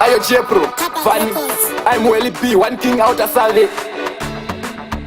Ayo Jepro, Fanny, I'm Welly B, one king out of Salve.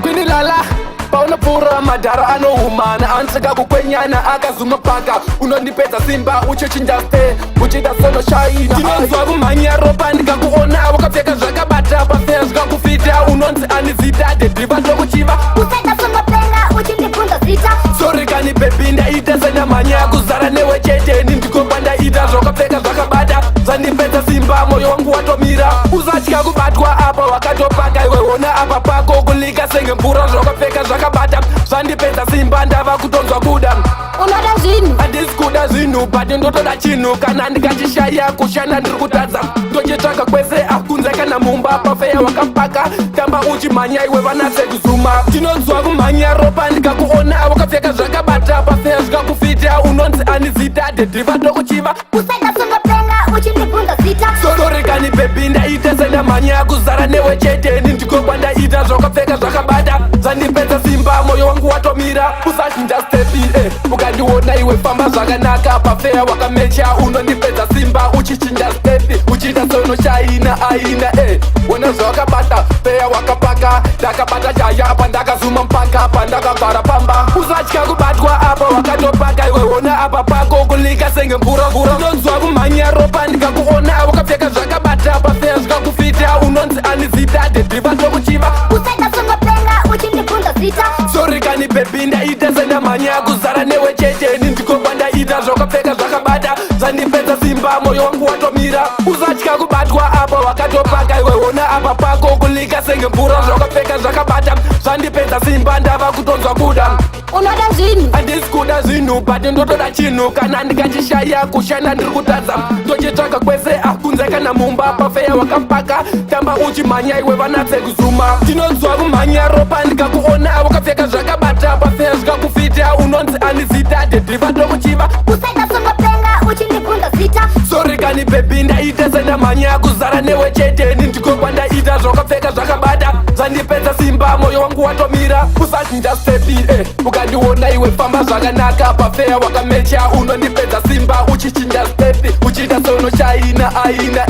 Quindi lala, pauna pura madara ano humana. Ansaga kukwenyana akazuma paka. Unonipeta simba, uchochinja ste, uchida sono shaina. Tinonzwa kumanya ropa ndikakuona. Wakafyeka zvakabata pafea zvikakufita. Unonzi anizita, dedriva ndokuchiva. Usaita sono penga, uchindipunda zita. Sorry kani baby ndaita senda manya. Kuzara newe chete, nindikopa ndaita. Zvakapfeka zvakabata, zandipeta simba, moyo wangu watomira. Uzatya kubatwa apa, wakatopaka. Iwe ona apa pako, kulika senge mpura. Zvakapfeka zvakabata, zvandipeta simba, ndava kutonzwa kuda. Unoda zvinhu Handisi kuda zvinhu, but ndotoda chinhu. Kana ndikachishaya kushanda ndiri kutadza. Ndochitsvaka kwese akunze kana mumba. Pafeya wakapaka, tamba uchimhanya iwe vanatse kuzuma. Tinonzwa kumhanya ropa ndikakuona. Wakapfeka zvakabata, pafeya zvikakufita. Unonzi anizita, dedriva ndokuchiva. usaita sono penga, uchindipunda zita. Sorry kani baby ndaita senda manya. Kuzara newe chete, nindikopa ndaita. Zvakapfeka zvakabata, zandipeta simba, moyo wangu watomira. Usachinja stepi, ukandiona iwe famba zvakanaka. Pafeya wakamecha, unondipedza simba. Uchichinja stepi, uchita sono shaina aina. Wona zvawakabata, feya wakapaka. Ndakabata chaya apa ndakazuma mpaka. Apa ndakagara pamba. Usatya kubatwa apa wakatopaka. Iwe wona apa pako kulika senge mvura. Unonzwa kumhanya ropa ndikakuona. Wakapfeka zvakabata, pafeya zvikakufita. Unonzi anizita, dedriva ndokuchiva. Usaita sono penga, uchindipunda zita. Sorry kani baby ndaita senda manya. Kuzara newe chete, nindikopa ndaita. Zvakapfeka zvakabata, zandipedza simba, moyo wangu watomira. Usatya kubatwa apa wakatopaka. Iwe wona apa pako kulika senge mvura. Zvakapfeka zvakabata, zvandipedza simba, ndava kutonzwa kuda. Unoda zvinhu Handisi kuda zvinhu, but ndotoda chinhu. Kana ndikachishaya kushanda ndiri kutadza. Ndochitsvaka kwese akunze kana mumba. Pafeya wakapaka, tamba uchimhanya iwe vanatse kuzuma. Tinonzwa kumhanya ropa ndikakuona. Wakapfeka zvakabata, pafeya zvikakufita. Unonzi anizita, dedriva ndokuchiva. usaita sono penga, uchindipunda zita. Sorry kani baby ndaita senda manya. Kuzara newe chete, nindikopa ndaita. Zvakapfeka zvakabata, zandipedza simba, moyo wangu watomira. Usachinja stepi, ukandiona iwe famba zvakanaka. Pafeya wakamecha, unondipedza simba. Uchichinja stepi, uchita sono shaina aina.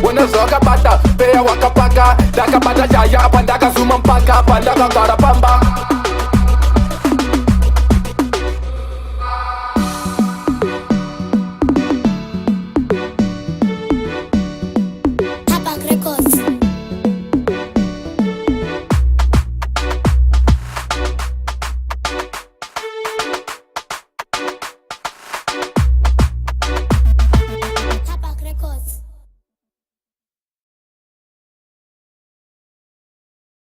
Wona zvawakabata, feya wakapaka. Ndakabata chaya apa ndakazuma mpaka. Apa ndakagara pamba.